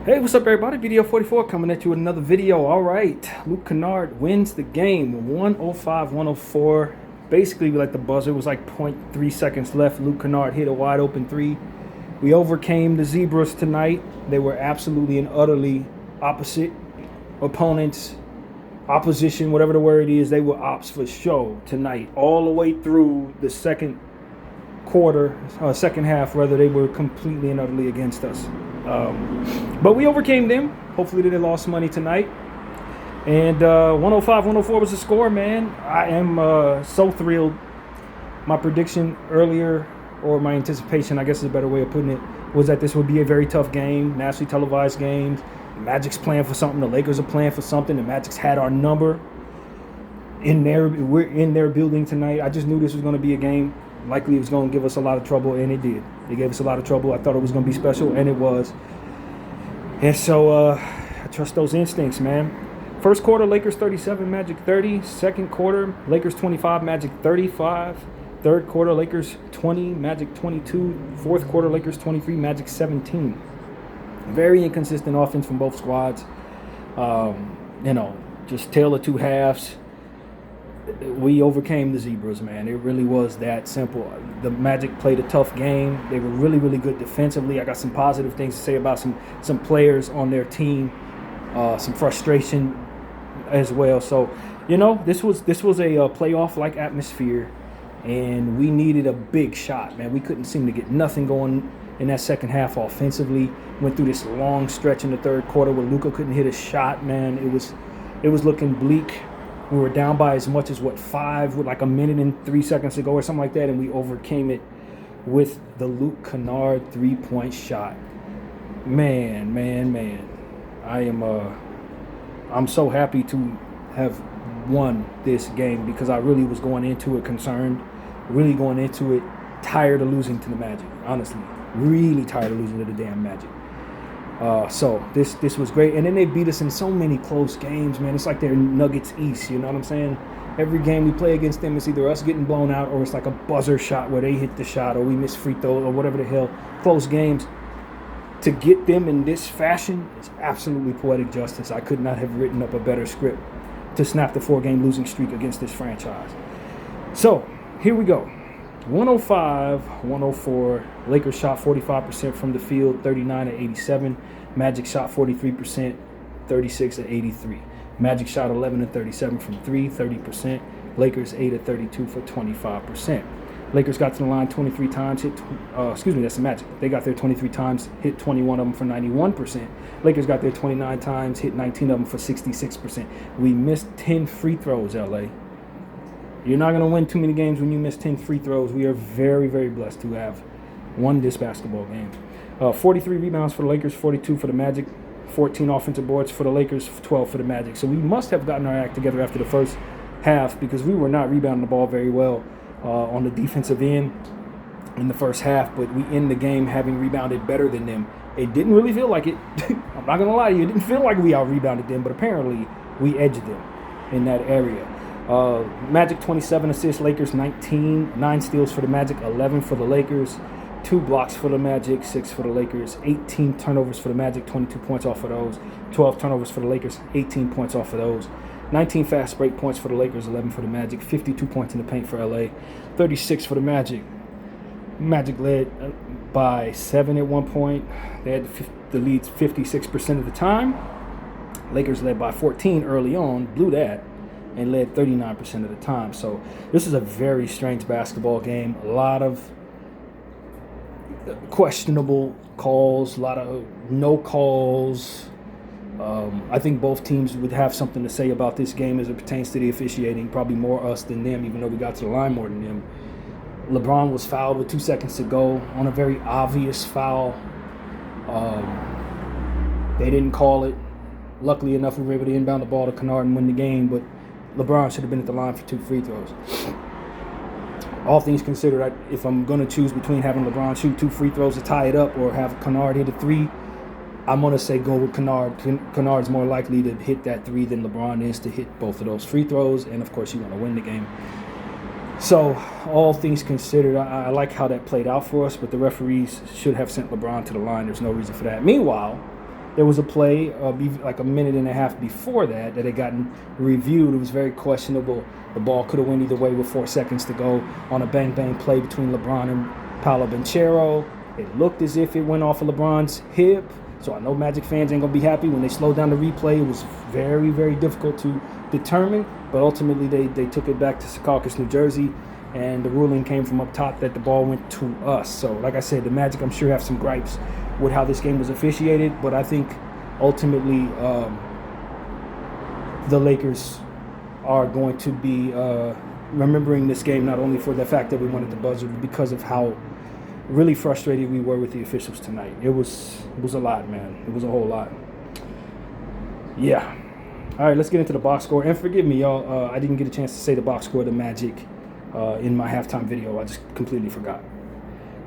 Hey, what's up, everybody? Video 44 coming at you with another video. All right, Luke Kennard wins the game 105-104. Basically, like the buzzer was like 0.3 seconds left. Luke Kennard hit a wide open three. We overcame the Zebras tonight. They were absolutely and utterly opposite opponents, opposition, whatever the word is. They were ops for show tonight, all the way through the second half, rather. They were completely and utterly against us. But we overcame them. Hopefully they lost money tonight. And 105-104 was the score, man. I am so thrilled. My prediction earlier, or my anticipation, I guess is a better way of putting it, was that this would be a very tough game, nationally televised game. The Magic's playing for something. The Lakers are playing for something. The Magic's had our number. We're in their building tonight. I just knew this was going to be a game. Likely it was going to give us a lot of trouble, and it did. It gave us a lot of trouble. I thought it was going to be special, and it was. And so I trust those instincts, man. First quarter, Lakers 37, Magic 30. Second quarter, Lakers 25, Magic 35. Third quarter, Lakers 20, Magic 22. Fourth quarter, Lakers 23, Magic 17. Very inconsistent offense from both squads. Just tale of two halves. We overcame the Zebras, man. It really was that simple. The Magic played a tough game. They were really, really good defensively. I got some positive things to say about some players on their team, some frustration as well. So, this was a playoff-like atmosphere, and we needed a big shot, man. We couldn't seem to get nothing going in that second half offensively. Went through this long stretch in the third quarter where Luka couldn't hit a shot, man. It was looking bleak. We were down by as much as, 5 with like a minute and 3 seconds to go or something like that, and we overcame it with the Luke Kennard three-point shot. Man. I'm so happy to have won this game because I really was going into it concerned, really going into it tired of losing to the Magic, honestly. Really tired of losing to the damn Magic. So this was great. And then they beat us in so many close games, man. It's like they're Nuggets East, you know what I'm saying? Every game we play against them, it's either us getting blown out or it's like a buzzer shot where they hit the shot or we miss free throw or whatever the hell. Close games. To get them in this fashion is absolutely poetic justice. I could not have written up a better script to snap the 4-game losing streak against this franchise. So, here we go. 105-104. Lakers shot 45% from the field, 39-87. Magic shot 43%, 36-83. Magic shot 11-37 from 3, 30%. Lakers 8-32 for 25%. Lakers got to the line 23 times, that's the Magic. They got there 23 times, hit 21 of them for 91%. Lakers got there 29 times, hit 19 of them for 66%. We missed 10 free throws, LA. You're not going to win too many games when you miss 10 free throws. We are very, very blessed to have won this basketball game. 43 rebounds for the Lakers, 42 for the Magic, 14 offensive boards for the Lakers, 12 for the Magic. So we must have gotten our act together after the first half because we were not rebounding the ball very well on the defensive end in the first half, but we end the game having rebounded better than them. It didn't really feel like it. I'm not going to lie to you. It didn't feel like we out-rebounded them, but apparently we edged them in that area. Magic 27 assists, Lakers 19, 9 steals for the Magic, 11 for the Lakers, 2 blocks for the Magic, 6 for the Lakers, 18 turnovers for the Magic, 22 points off of those, 12 turnovers for the Lakers, 18 points off of those, 19 fast break points for the Lakers, 11 for the Magic, 52 points in the paint for LA, 36 for the Magic. Magic led by 7 at one point. They had the leads 56% of the time. Lakers led by 14 early on, blew that, and led 39% of the time. So this is a very strange basketball game. A lot of questionable calls, a lot of no calls. I think both teams would have something to say about this game as it pertains to the officiating, probably more us than them, even though we got to the line more than them. LeBron was fouled with 2 seconds to go on a very obvious foul. They didn't call it. Luckily enough, we were able to inbound the ball to Kennard and win the game, but LeBron should have been at the line for 2 free throws. All things considered, if I'm going to choose between having LeBron shoot 2 free throws to tie it up or have Kennard hit a 3, I'm going to say go with Kennard. Kennard's more likely to hit that 3 than LeBron is to hit both of those free throws, and of course you want to win the game. So, all things considered, I like how that played out for us, but the referees should have sent LeBron to the line. There's no reason for that. Meanwhile, There was a play like a minute and a half before that had gotten reviewed. It was very questionable. The ball could have went either way with 4 seconds to go on a bang-bang play between LeBron and Paolo Banchero. It looked as if it went off of LeBron's hip. So I know Magic fans ain't going to be happy when they slowed down the replay. It was very, very difficult to determine. But ultimately, they took it back to Secaucus, New Jersey. And the ruling came from up top that the ball went to us. So, like I said, the Magic, I'm sure, have some gripes with how this game was officiated. But I think, ultimately, the Lakers are going to be remembering this game not only for the fact that we won at the buzzer, but because of how really frustrated we were with the officials tonight. It was a lot, man. It was a whole lot. Yeah. All right, let's get into the box score. And forgive me, y'all. I didn't get a chance to say the box score of the Magic in my halftime video. I just completely forgot.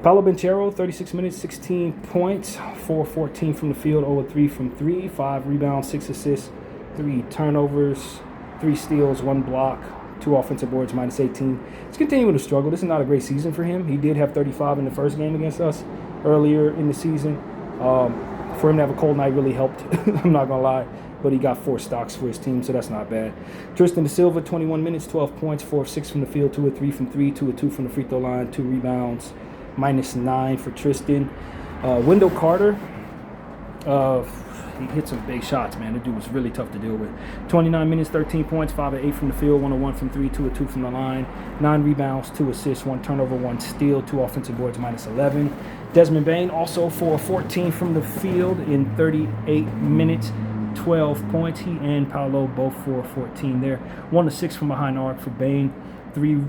Paolo Banchero, 36 minutes, 16 points, 4-14 from the field, 0-3 from 3, 5 rebounds, 6 assists, 3 turnovers, 3 steals, 1 block, 2 offensive boards, minus 18. He's continuing to struggle. This is not a great season for him. He did have 35 in the first game against us earlier in the season. For him to have a cold night really helped. I'm not going to lie. But he got 4 stocks for his team, so that's not bad. Tristan da Silva, 21 minutes, 12 points, 4 of 6 from the field, 2 of 3 from 3, 2 of 2 from the free throw line, 2 rebounds, minus 9 for Tristan. Wendell Carter, he hit some big shots, man. The dude was really tough to deal with. 29 minutes, 13 points, 5 of 8 from the field, 1 of 1 from 3, 2 of 2 from the line, 9 rebounds, 2 assists, 1 turnover, 1 steal, 2 offensive boards, minus 11. Desmond Bane, also 4 of 14 from the field in 38 minutes. 12 points. He and Paolo both 4 of 14 there. 1 of 6 from behind the arc for Bane. 3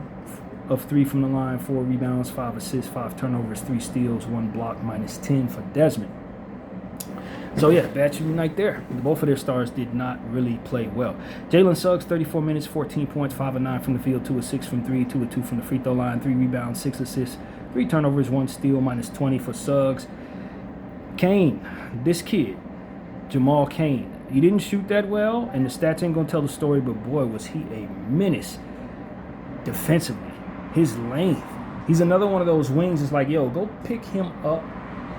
of 3 from the line. 4 rebounds, 5 assists, 5 turnovers, 3 steals, 1 block, minus 10 for Desmond. So, yeah, bad shooting night there. Both of their stars did not really play well. Jalen Suggs, 34 minutes, 14 points, 5 of 9 from the field, 2 of 6 from 3, 2 of 2 from the free throw line, 3 rebounds, 6 assists, 3 turnovers, 1 steal, minus 20 for Suggs. Kane, this kid, Jamal Kane, he didn't shoot that well, and the stats ain't going to tell the story, but boy, was he a menace defensively. His length. He's another one of those wings. It's like, yo, go pick him up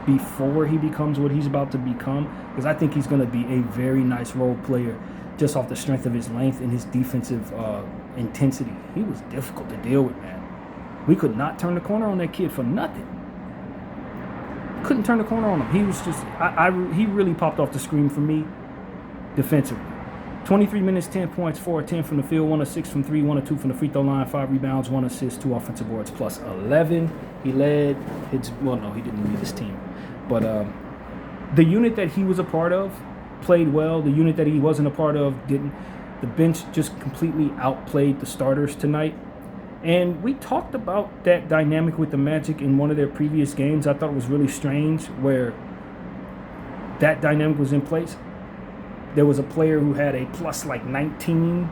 before he becomes what he's about to become, because I think he's going to be a very nice role player just off the strength of his length and his defensive intensity. He was difficult to deal with, man. We could not turn the corner on that kid for nothing. Couldn't turn the corner on him. He was just, he really popped off the screen for me defensively. 23 minutes, 10 points, 4 of 10 from the field, 1 of 6 from 3, 1 of 2 from the free throw line, 5 rebounds, 1 assist, 2 offensive boards, plus 11. He led his, well, no, he didn't lead his team. But the unit that he was a part of played well. The unit that he wasn't a part of didn't. The bench just completely outplayed the starters tonight. And we talked about that dynamic with the Magic in one of their previous games. I thought it was really strange where that dynamic was in place. There was a player who had a plus like 19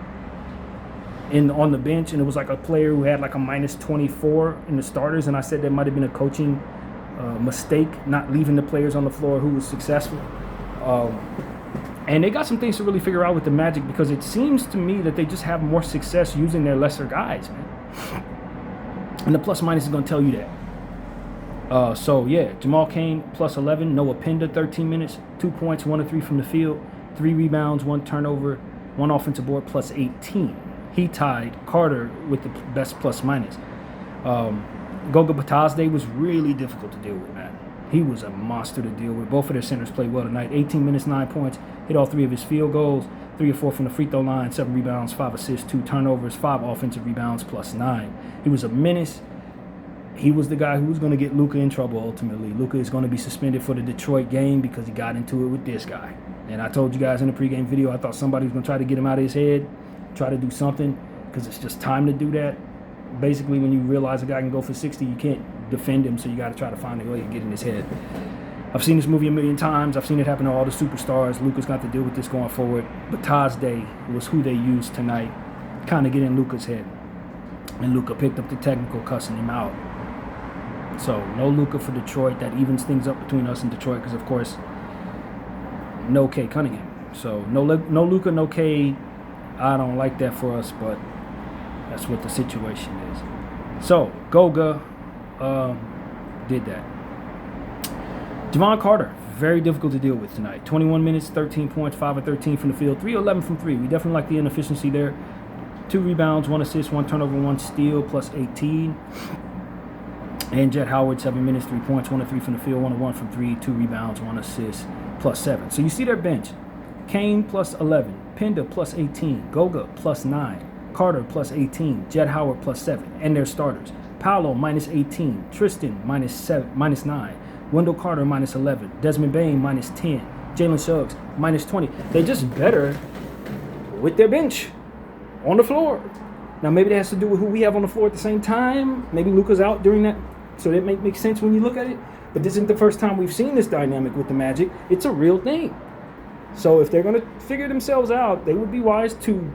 on the bench, and it was like a player who had like a minus 24 in the starters. And I said there might have been a coaching mistake, not leaving the players on the floor who was successful. And they got some things to really figure out with the Magic, because it seems to me that they just have more success using their lesser guys, man. And the plus minus is going to tell you that. So, yeah, Jamal Kane, plus 11. Noah Penda, 13 minutes, 2 points, 1 of 3 from the field, 3 rebounds, 1 turnover, 1 offensive board, plus 18. He tied Carter with the best plus minus. Goga Batazde was really difficult to deal with, man. He was a monster to deal with. Both of their centers played well tonight. 18 minutes, 9 points, hit all 3 of his field goals, 3 or 4 from the free throw line, 7 rebounds, 5 assists, 2 turnovers, 5 offensive rebounds, plus 9. He was a menace. He was the guy who was going to get Luka in trouble ultimately. Luka is going to be suspended for the Detroit game because he got into it with this guy. And I told you guys in the pregame video, I thought somebody was going to try to get him out of his head, try to do something, because it's just time to do that. Basically, when you realize a guy can go for 60, you can't defend him, so you got to try to find a way to get in his head. I've seen this movie a million times. I've seen it happen to all the superstars. Luka's got to deal with this going forward. But Batazde was who they used tonight, kind of get in Luka's head. And Luka picked up the technical, cussing him out. So, no Luka for Detroit. That evens things up between us and Detroit, because, of course, no Cade Cunningham. So, no Luka, no Cade. I don't like that for us, but that's what the situation is. So, Goga did that. Javon Carter, very difficult to deal with tonight. 21 minutes, 13 points, 5 of 13 from the field, 3 of 11 from 3. We definitely like the inefficiency there. 2 rebounds, 1 assist, 1 turnover, 1 steal, plus 18. And Jet Howard, 7 minutes, 3 points, 1 of 3 from the field, 1 of 1 from 3, 2 rebounds, 1 assist, plus 7. So you see their bench. Kane plus 11, Penda plus 18, Goga plus 9, Carter plus 18, Jet Howard plus 7, and their starters. Paolo minus 18, Tristan minus 9, Wendell Carter minus 11, Desmond Bane minus 10, Jalen Suggs minus 20. They're just better with their bench on the floor. Now maybe that has to do with who we have on the floor at the same time. Maybe Luka's out during that, so that makes sense when you look at it. But this isn't the first time we've seen this dynamic with the Magic. It's a real thing. So if they're going to figure themselves out, they would be wise to,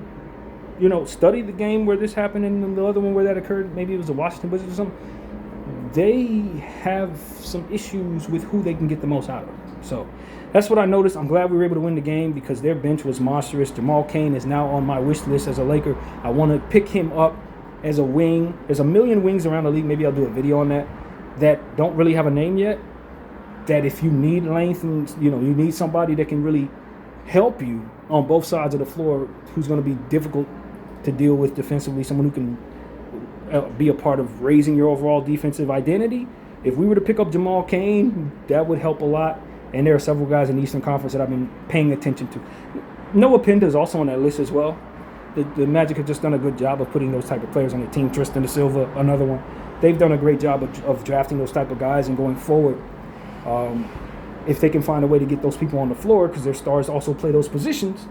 study the game where this happened and the other one where that occurred. Maybe it was the Washington Wizards or something. They have some issues with who they can get the most out of. So that's what I noticed. I'm glad we were able to win the game because their bench was monstrous. Jamal Cain is now on my wish list as a Laker. I want to pick him up as a wing. There's a million wings around the league. Maybe I'll do a video on that don't really have a name yet. That if you need length and you need somebody that can really help you on both sides of the floor, who's going to be difficult to deal with defensively, someone who can be a part of raising your overall defensive identity. If we were to pick up Jamal Cain, that would help a lot. And there are several guys in the Eastern Conference that I've been paying attention to. Noah Penda is also on that list as well. The Magic have just done a good job of putting those type of players on the team. Tristan da Silva, another one. They've done a great job of drafting those type of guys and going forward. If they can find a way to get those people on the floor, because their stars also play those positions.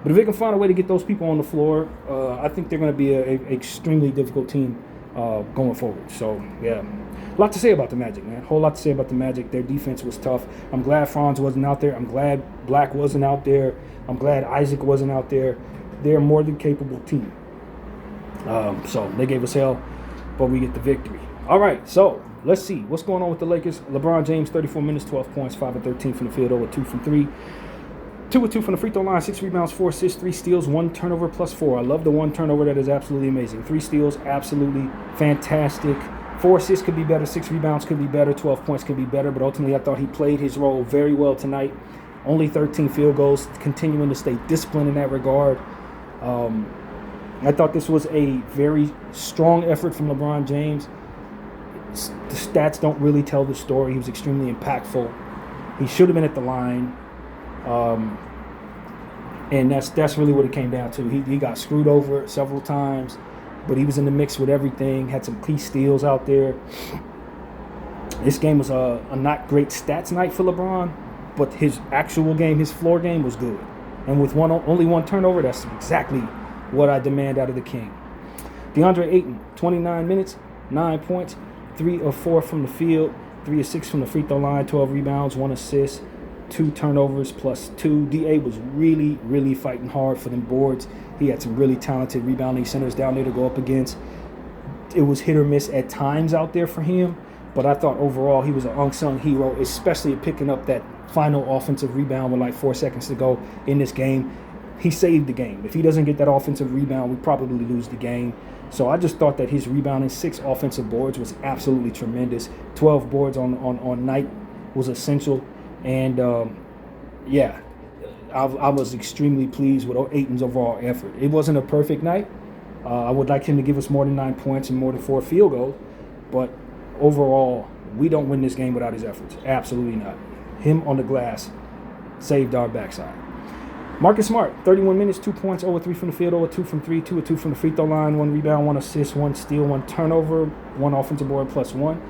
But if they can find a way to get those people on the floor, I think they're going to be an extremely difficult team going forward. So, yeah, a lot to say about the Magic, man. A whole lot to say about the Magic. Their defense was tough. I'm glad Franz wasn't out there. I'm glad Black wasn't out there. I'm glad Isaac wasn't out there. They're a more than capable team. So they gave us hell, but we get the victory. All right, so let's see. What's going on with the Lakers? LeBron James, 34 minutes, 12 points, 5 of 13 from the field, 0 of 2 from 3. 2 of 2 from the free throw line, 6 rebounds, 4 assists, 3 steals, 1 turnover plus 4. I love the 1 turnover. That is absolutely amazing. 3 steals, absolutely fantastic. 4 assists could be better. 6 rebounds could be better. 12 points could be better. But ultimately, I thought he played his role very well tonight. Only 13 field goals, continuing to stay disciplined in that regard. I thought this was a very strong effort from LeBron James. The stats don't really tell the story. He was extremely impactful. He should have been at the line. And that's really what it came down to. He got screwed over several times, but he was in the mix with everything, had some key steals out there. This game was a not great stats night for LeBron, but his actual game, his floor game was good. And with only 1 turnover, that's exactly what I demand out of the King. DeAndre Ayton, 29 minutes, 9 points, 3 of 4 from the field, 3 of 6 from the free throw line, 12 rebounds, 1 assist, 2 turnovers plus 2. DA was really, really fighting hard for them boards. He had some really talented rebounding centers down there to go up against. It was hit or miss at times out there for him, but I thought overall he was an unsung hero, especially picking up that final offensive rebound with like 4 seconds to go in this game. He saved the game. If he doesn't get that offensive rebound, we probably lose the game. So I just thought that his rebounding, 6 offensive boards was absolutely tremendous. 12 boards on night was essential. And, I was extremely pleased with Ayton's overall effort. It wasn't a perfect night. I would like him to give us more than 9 points and more than 4 field goals. But overall, we don't win this game without his efforts. Absolutely not. Him on the glass saved our backside. Marcus Smart, 31 minutes, 2 points, 0 of 3 from the field, 0 of 2 from 3, 2 of 2 from the free throw line, 1 rebound, 1 assist, 1 steal, 1 turnover, 1 offensive board plus 1.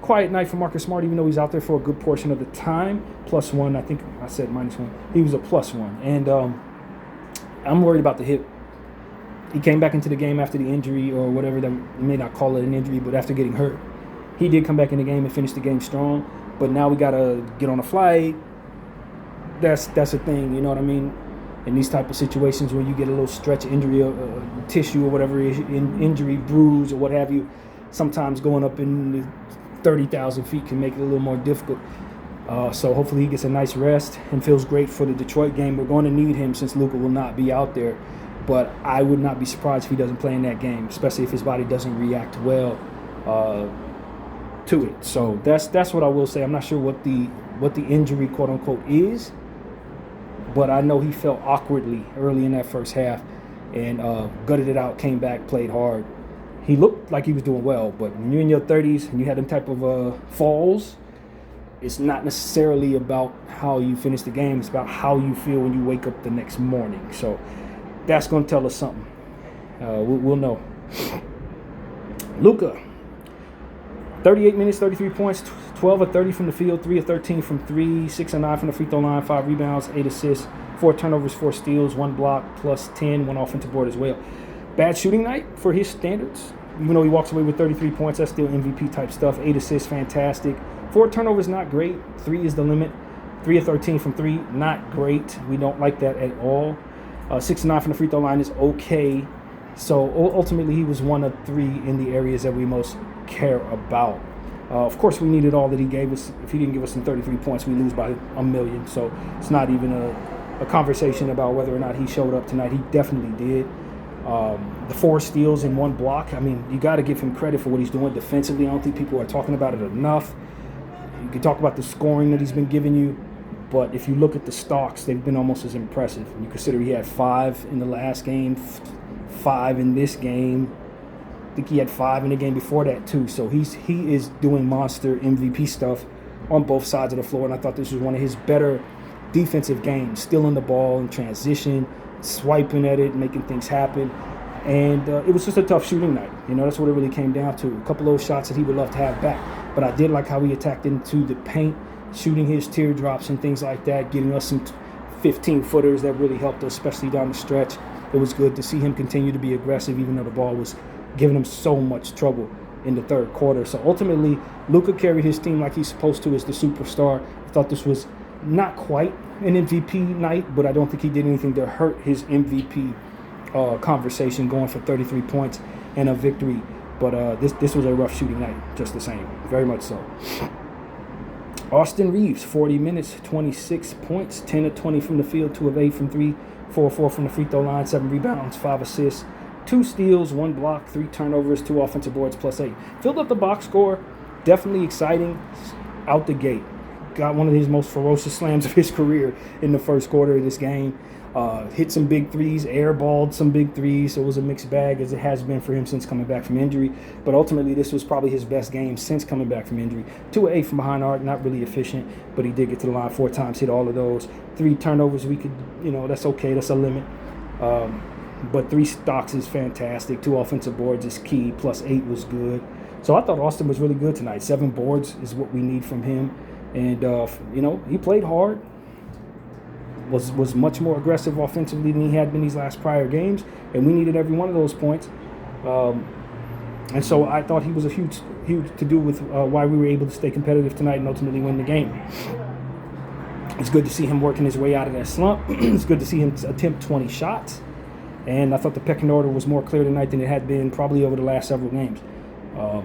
Quiet night for Marcus Smart, even though he's out there for a good portion of the time. Plus 1, I think I said minus 1. He was a plus 1. And I'm worried about the hip. He came back into the game after the injury or whatever, that may not call it an injury, but after getting hurt. He did come back in the game and finish the game strong. But now we got to get on a flight. That's a thing, you know what I mean? In these type of situations where you get a little stretch injury or tissue or whatever it is, injury, bruise or what have you, sometimes going up in the 30,000 feet can make it a little more difficult. So hopefully he gets a nice rest and feels great for the Detroit game. We're going to need him since Luka will not be out there. But I would not be surprised if he doesn't play in that game, especially if his body doesn't react well to it. So that's what I will say. I'm not sure what the what the injury, quote unquote, is. But I know he felt awkwardly early in that first half and gutted it out, came back, played hard. He looked like he was doing well, but when you're in your 30s and you have them type of falls, it's not necessarily about how you finish the game. It's about how you feel when you wake up the next morning. So that's going to tell us something. We'll know. Luka, 38 minutes, 33 points, 12 of 30 from the field, 3 of 13 from 3, 6 of 9 from the free throw line, 5 rebounds, 8 assists, 4 turnovers, 4 steals, 1 block, plus 10, 1 offensive board as well. Bad shooting night for his standards. Even though he walks away with 33 points, that's still MVP type stuff. 8 assists, fantastic. 4 turnovers, not great. 3 is the limit. 3 of 13 from 3, not great. We don't like that at all. 6 of 9 from the free throw line is okay. So ultimately, he was 1 of 3 in the areas that we most care about. Of course, we needed all that he gave us. If he didn't give us some 33 points, we lose by 1,000,000. So it's not even a conversation about whether or not he showed up tonight. He definitely did. The 4 steals and 1 block. I mean, you got to give him credit for what he's doing defensively. I don't think people are talking about it enough. You can talk about the scoring that he's been giving you, but if you look at the stocks, they've been almost as impressive. You consider he had 5 in the last game, 5 in this game. I think he had 5 in the game before that too. So he is doing monster MVP stuff on both sides of the floor, and I thought this was one of his better defensive games, stealing the ball in transition, swiping at it, making things happen. And it was just a tough shooting night. You know, that's what it really came down to. A couple of those shots that he would love to have back. But I did like how he attacked into the paint, shooting his teardrops and things like that, getting us some 15-footers that really helped us, especially down the stretch. It was good to see him continue to be aggressive, even though the ball was giving him so much trouble in the third quarter. So ultimately, Luka carried his team like he's supposed to as the superstar. I thought this was not quite an MVP night, but I don't think he did anything to hurt his MVP conversation, going for 33 points and a victory. But this was a rough shooting night, just the same. Very much so. Austin Reeves, 40 minutes, 26 points, 10 of 20 from the field, 2 of 8 from 3, 4 of 4 from the free throw line, 7 rebounds, 5 assists, 2 steals, 1 block, 3 turnovers, 2 offensive boards, plus 8. Filled up the box score. Definitely exciting out the gate. Got one of his most ferocious slams of his career in the first quarter of this game. Hit some big threes, airballed some big threes, so it was a mixed bag as it has been for him since coming back from injury. But ultimately, this was probably his best game since coming back from injury. 2 of 8 from behind arc, not really efficient, but he did get to the line 4 times, hit all of those. 3 turnovers, we could, that's okay, that's a limit. But 3 stocks is fantastic. 2 offensive boards is key, plus 8 was good. So I thought Austin was really good tonight. 7 boards is what we need from him. And, he played hard. Was much more aggressive offensively than he had been these last prior games, and we needed every one of those points. And so I thought he was a huge to do with why we were able to stay competitive tonight and ultimately win the game. It's good to see him working his way out of that slump. It's good to see him attempt 20 shots, and I thought the pecking order was more clear tonight than it had been probably over the last several games.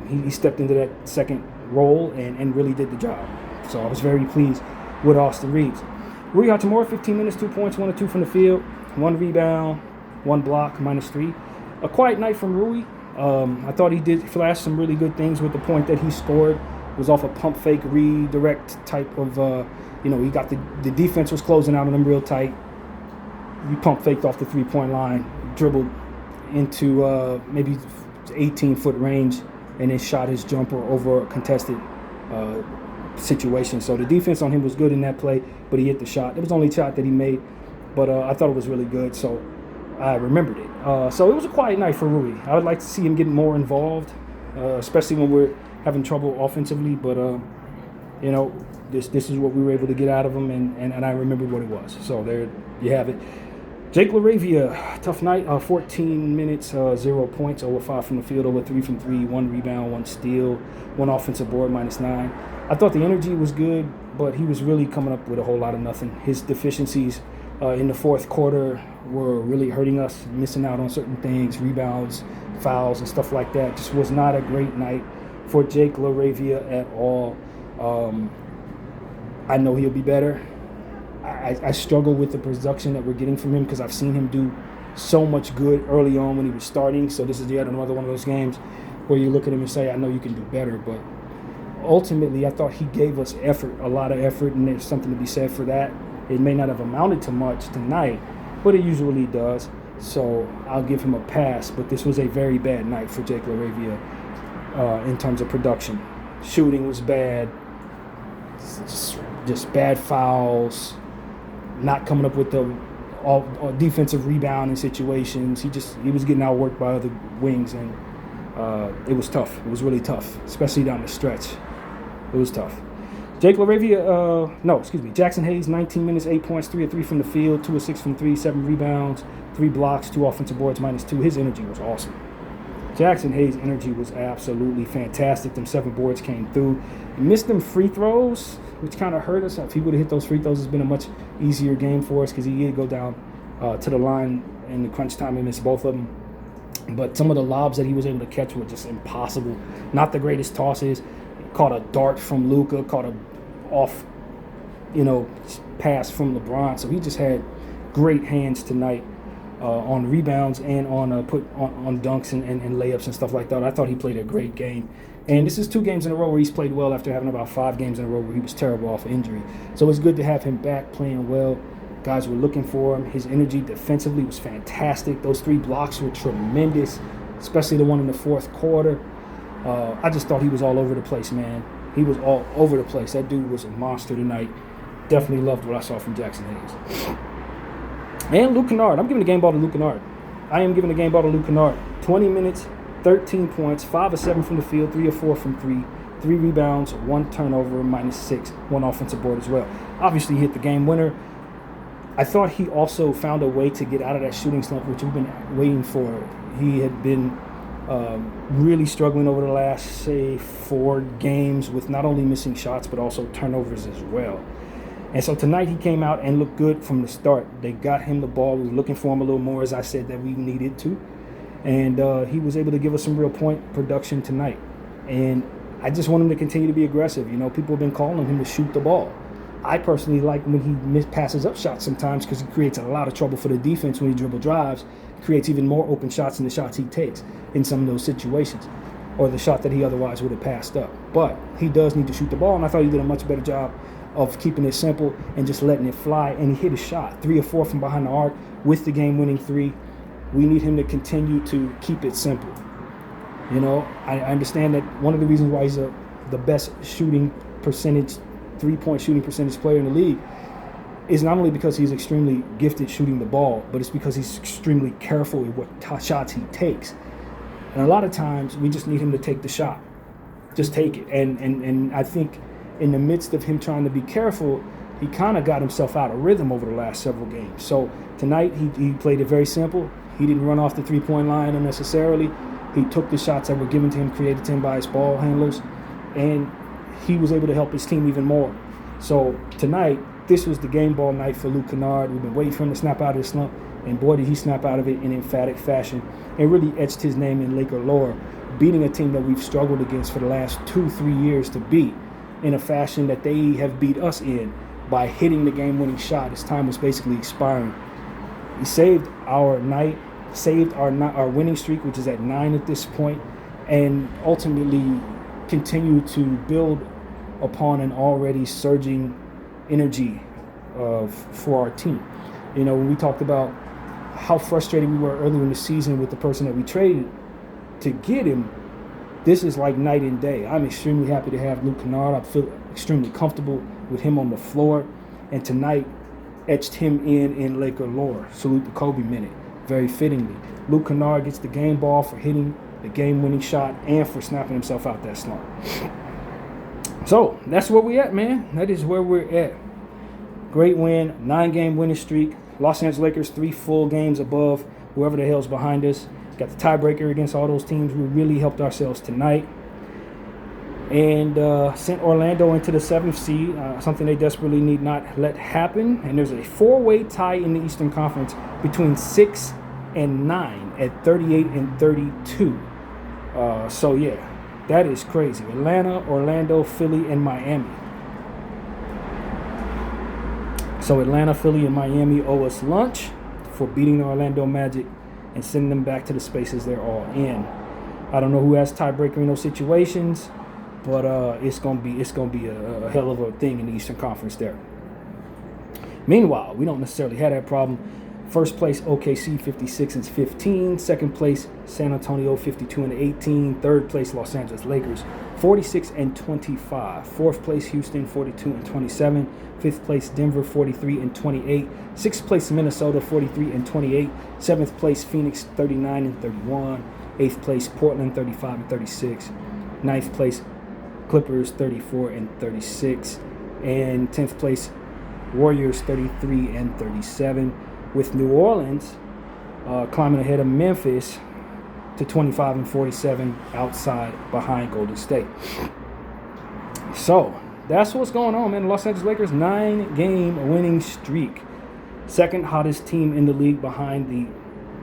He stepped into that second role and really did the job. So I was very pleased with Austin Reeves. Rui Hachimura, 15 minutes, 2 points, 1 of 2 from the field, 1 rebound, 1 block, -3. A quiet night from Rui. I thought he did flash some really good things with the point that he scored. It was off a pump fake redirect type of, he got the defense was closing out on him real tight. He pump faked off the 3-point line, dribbled into maybe 18-foot range, and then shot his jumper over a contested situation. So the defense on him was good in that play, but he hit the shot. It was the only shot that he made, but I thought it was really good, so I remembered it. So it was a quiet night for Rui. I would like to see him get more involved, especially when we're having trouble offensively, but this is what we were able to get out of him, and I remembered what it was. So there you have it. Jake LaRavia, tough night, 14 minutes, 0 points, 0 of 5 from the field, 0 of 3 from 3, 1 rebound, 1 steal, 1 offensive board, -9. I thought the energy was good, but he was really coming up with a whole lot of nothing. His deficiencies in the fourth quarter were really hurting us, missing out on certain things, rebounds, fouls, and stuff like that. Just was not a great night for Jake LaRavia at all. I know he'll be better. I struggle with the production that we're getting from him because I've seen him do so much good early on when he was starting. So this is yet another one of those games where you look at him and say, I know you can do better, but ultimately, I thought he gave us effort, a lot of effort, and there's something to be said for that. It may not have amounted to much tonight, but it usually does. So I'll give him a pass. But this was a very bad night for Jake LaRavia in terms of production. Shooting was bad, just bad fouls, not coming up with the all defensive rebounding situations. He was getting outworked by other wings, and it was tough. It was really tough, especially down the stretch. It was tough. Jackson Hayes, 19 minutes, 8 points, 3 of 3 from the field, 2 of 6 from 3, 7 rebounds, 3 blocks, 2 offensive boards, -2. His energy was awesome. Jackson Hayes' energy was absolutely fantastic. Them 7 boards came through. He missed them free throws, which kind of hurt us. If he would have hit those free throws, it's been a much easier game for us because he did go down to the line in the crunch time and missed both of them. But some of the lobs that he was able to catch were just impossible. Not the greatest tosses. Caught a dart from Luka, caught a off, pass from LeBron. So he just had great hands tonight on rebounds and on dunks and layups and stuff like that. I thought he played a great game. And this is 2 games in a row where he's played well after having about 5 games in a row where he was terrible off injury. So it's good to have him back playing well. Guys were looking for him. His energy defensively was fantastic. Those 3 blocks were tremendous, especially the one in the fourth quarter. I just thought he was all over the place, man. He was all over the place. That dude was a monster tonight. Definitely loved what I saw from Jackson Hayes. And Luke Kennard. I'm giving the game ball to Luke Kennard. I am giving the game ball to Luke Kennard. 20 minutes, 13 points, 5 of 7 from the field, 3 of 4 from 3, 3 rebounds, 1 turnover, -6, 1 offensive board as well. Obviously, he hit the game winner. I thought he also found a way to get out of that shooting slump, which we've been waiting for. He had been really struggling over the last, say, 4 games with not only missing shots but also turnovers as well. And so tonight he came out and looked good from the start. They got him the ball. We were looking for him a little more, as I said, that we needed to. And he was able to give us some real point production tonight. And I just want him to continue to be aggressive. People have been calling him to shoot the ball. I personally like when he passes up shots sometimes because he creates a lot of trouble for the defense when he dribble drives. Creates even more open shots than the shots he takes in some of those situations, or the shot that he otherwise would have passed up. But he does need to shoot the ball, and I thought he did a much better job of keeping it simple and just letting it fly. And he hit a shot, 3 of 4 from behind the arc with the game-winning 3. We need him to continue to keep it simple. I understand that one of the reasons why he's the best shooting percentage, 3-point shooting percentage player in the league is not only because he's extremely gifted shooting the ball, but it's because he's extremely careful with what shots he takes. And a lot of times we just need him to take the shot. Just take it. And I think in the midst of him trying to be careful, he kind of got himself out of rhythm over the last several games. So tonight he played it very simple. He didn't run off the 3-point line unnecessarily. He took the shots that were given to him, created to him by his ball handlers, and he was able to help his team even more. So tonight, this was the game ball night for Luke Kennard. We've been waiting for him to snap out of his slump, and boy, did he snap out of it in emphatic fashion and really etched his name in Laker lore, beating a team that we've struggled against for the last 2-3 years to beat in a fashion that they have beat us in by hitting the game-winning shot as time was basically expiring. He saved our night, saved our winning streak, which is at 9 at this point, and ultimately continue to build upon an already surging energy for our team. When we talked about how frustrated we were earlier in the season with the person that we traded to get him, this is like night and day. I'm extremely happy to have Luke Kennard. I feel extremely comfortable with him on the floor, and tonight etched him in Laker lore. Salute the Kobe minute, very fittingly. Luke Kennard gets the game ball for hitting the game-winning shot and for snapping himself out that slump. So that's where we're at, man. That is where we're at. Great win, 9-game winning streak. Los Angeles Lakers 3 full games above whoever the hell's behind us. Got the tiebreaker against all those teams. We really helped ourselves tonight. And sent Orlando into the 7th seed, something they desperately need not let happen. And there's a 4-way tie in the Eastern Conference between 6 and 9 at 38 and 32. So, yeah, that is crazy. Atlanta, Orlando, Philly, and Miami. So Atlanta, Philly, and Miami owe us lunch for beating the Orlando Magic and sending them back to the spaces they're all in. I don't know who has tiebreaker in those situations. but it's gonna be a hell of a thing in the Eastern Conference there. Meanwhile, we don't necessarily have that problem. First place OKC 56-15. Second place San Antonio 52-18. Third place Los Angeles Lakers 46-25. Fourth place Houston 42-27. Fifth place Denver 43-28. Sixth place Minnesota 43-28. Seventh place Phoenix 39-31. Eighth place Portland 35-36. Ninth place Clippers 34-36. And 10th place Warriors 33-37. With New Orleans climbing ahead of Memphis to 25-47 outside behind Golden State. So that's what's going on, man. The Los Angeles Lakers 9-game winning streak. Second hottest team in the league behind the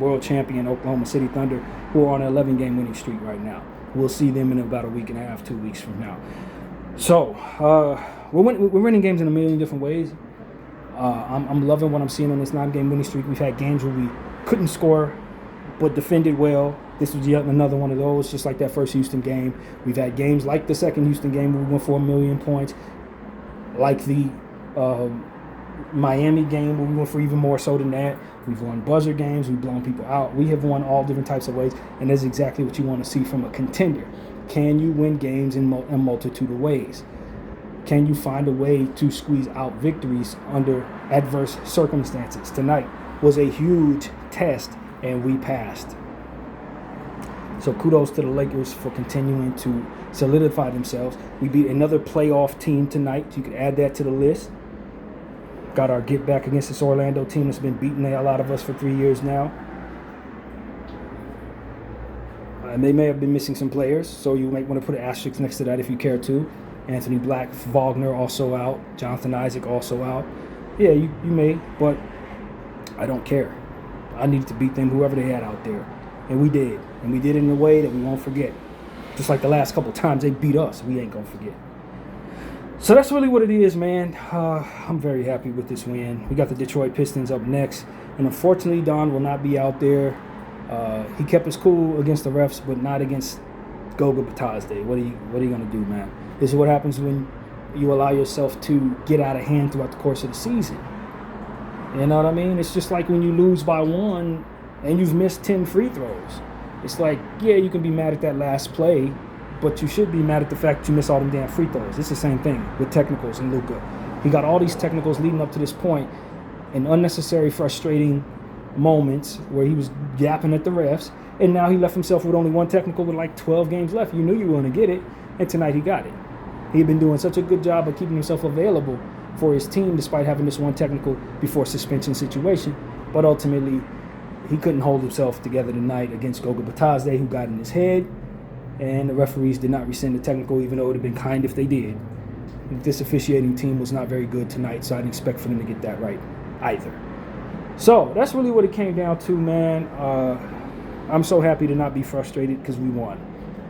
world champion Oklahoma City Thunder, who are on an 11-game winning streak right now. We'll see them in about a week and a half, 2 weeks from now. So we're winning games in a million different ways. I'm loving what I'm seeing on this 9-game winning streak. We've had games where we couldn't score but defended well. This was yet another one of those, just like that first Houston game. We've had games like the second Houston game where we went for 1,000,000 points, like the Miami game where we went for even more so than that. We've won buzzer games. We've blown people out. We have won all different types of ways, and that's exactly what you want to see from a contender. Can you win games in a multitude of ways? Can you find a way to squeeze out victories under adverse circumstances? Tonight was a huge test, and we passed. So kudos to the Lakers for continuing to solidify themselves. We beat another playoff team tonight. You could add that to the list. Got our get back against this Orlando team that's been beating the hell out of us for 3 years now. And they may have been missing some players, so you might want to put an asterisk next to that if you care to. Anthony Black, Wagner also out. Jonathan Isaac also out. Yeah, you may, but I don't care. I needed to beat them, whoever they had out there. And we did. And we did it in a way that we won't forget. Just like the last couple times they beat us, we ain't going to forget. So that's really what it is, man. I'm very happy with this win. We got the Detroit Pistons up next. And unfortunately, Don will not be out there. He kept us cool against the refs, but not against Goga Batazde. What are you going to do, man? This is what happens when you allow yourself to get out of hand throughout the course of the season. You know what I mean? It's just like when you lose by 1 and you've missed 10 free throws. It's like, yeah, you can be mad at that last play, but you should be mad at the fact that you miss all them damn free throws. It's the same thing with technicals and Luka. He got all these technicals leading up to this point, and unnecessary frustrating moments where he was yapping at the refs, and now he left himself with only one technical with like 12 games left. You knew you were going to get it, and tonight he got it. He had been doing such a good job of keeping himself available for his team despite having this one technical before suspension situation, but ultimately he couldn't hold himself together tonight against Goga Batazde, who got in his head, and the referees did not rescind the technical, even though it would have been kind if they did. This officiating team was not very good tonight, so I didn't expect for them to get that right either. So that's really what it came down to, man. I'm so happy to not be frustrated because we won.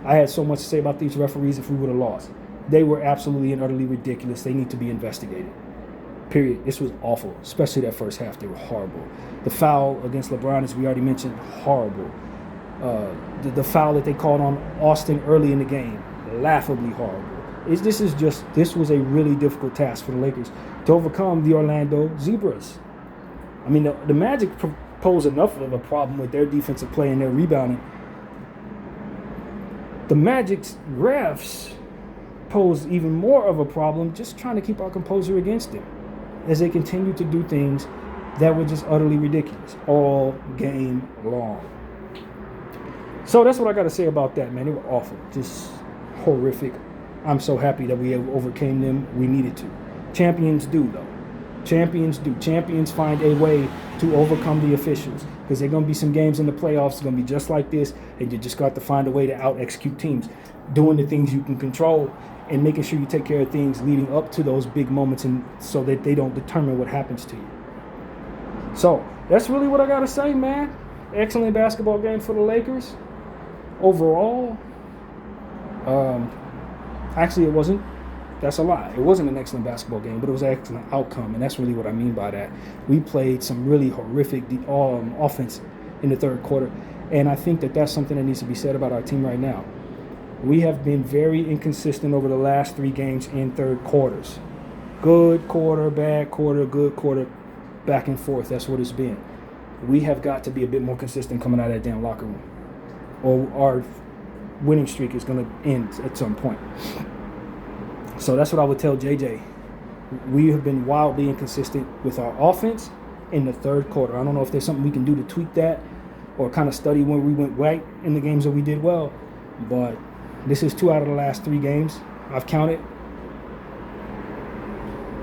I had so much to say about these referees if we would have lost. They were absolutely and utterly ridiculous. They need to be investigated. Period. This was awful, especially that first half. They were horrible. The foul against LeBron, as we already mentioned, horrible. The foul that they called on Austin early in the game, laughably horrible. This was a really difficult task for the Lakers to overcome the Orlando Zebras. I mean, the Magic pose enough of a problem with their defensive play and their rebounding. The Magic's refs pose even more of a problem just trying to keep our composure against them as they continue to do things that were just utterly ridiculous all game long. So that's what I got to say about that, man. They were awful, just horrific. I'm so happy that we overcame them. We needed to. Champions do, though. Champions do. Champions find a way to overcome the officials because there are going to be some games in the playoffs that's going to be just like this, and you just got to find a way to out-execute teams, doing the things you can control and making sure you take care of things leading up to those big moments and so that they don't determine what happens to you. So that's really what I got to say, man. Excellent basketball game for the Lakers. Overall, actually it wasn't. That's a lie. It wasn't an excellent basketball game, but it was an excellent outcome, and that's really what I mean by that. We played some really horrific offense in the third quarter, and I think that that's something that needs to be said about our team right now. We have been very inconsistent over the last 3 games in third quarters. Good quarter, bad quarter, good quarter, back and forth. That's what it's been. We have got to be a bit more consistent coming out of that damn locker room, or our winning streak is going to end at some point. So that's what I would tell JJ. We have been wildly inconsistent with our offense in the third quarter. I don't know if there's something we can do to tweak that or kind of study when we went right in the games that we did well, but this is 2 out of the last 3 games. I've counted.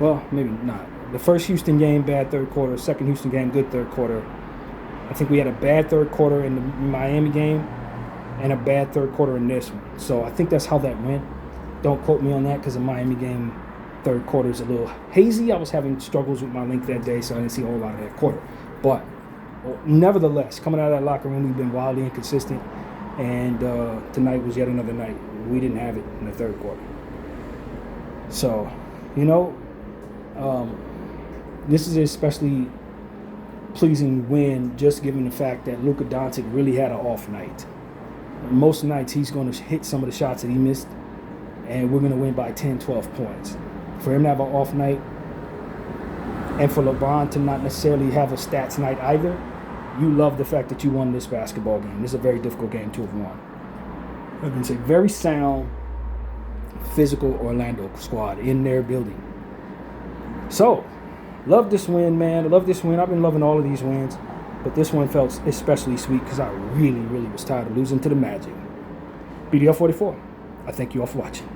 Well, maybe not. The first Houston game, bad third quarter. Second Houston game, good third quarter. I think we had a bad third quarter in the Miami game and a bad third quarter in this one. So I think that's how that went. Don't quote me on that because the Miami game third quarter is a little hazy. I was having struggles with my link that day, so I didn't see a whole lot of that quarter. But nevertheless, coming out of that locker room, we've been wildly inconsistent. And tonight was yet another night. We didn't have it in the third quarter. So, this is an especially pleasing win just given the fact that Luka Doncic really had an off night. Most nights he's going to hit some of the shots that he missed, and we're going to win by 10, 12 points. For him to have an off night, and for LeBron to not necessarily have a stats night either, you love the fact that you won this basketball game. This is a very difficult game to have won. I can say very sound, physical Orlando squad in their building. So, love this win, man. I love this win. I've been loving all of these wins, but this one felt especially sweet because I really, really was tired of losing to the Magic. BDL 44. I thank you all for watching.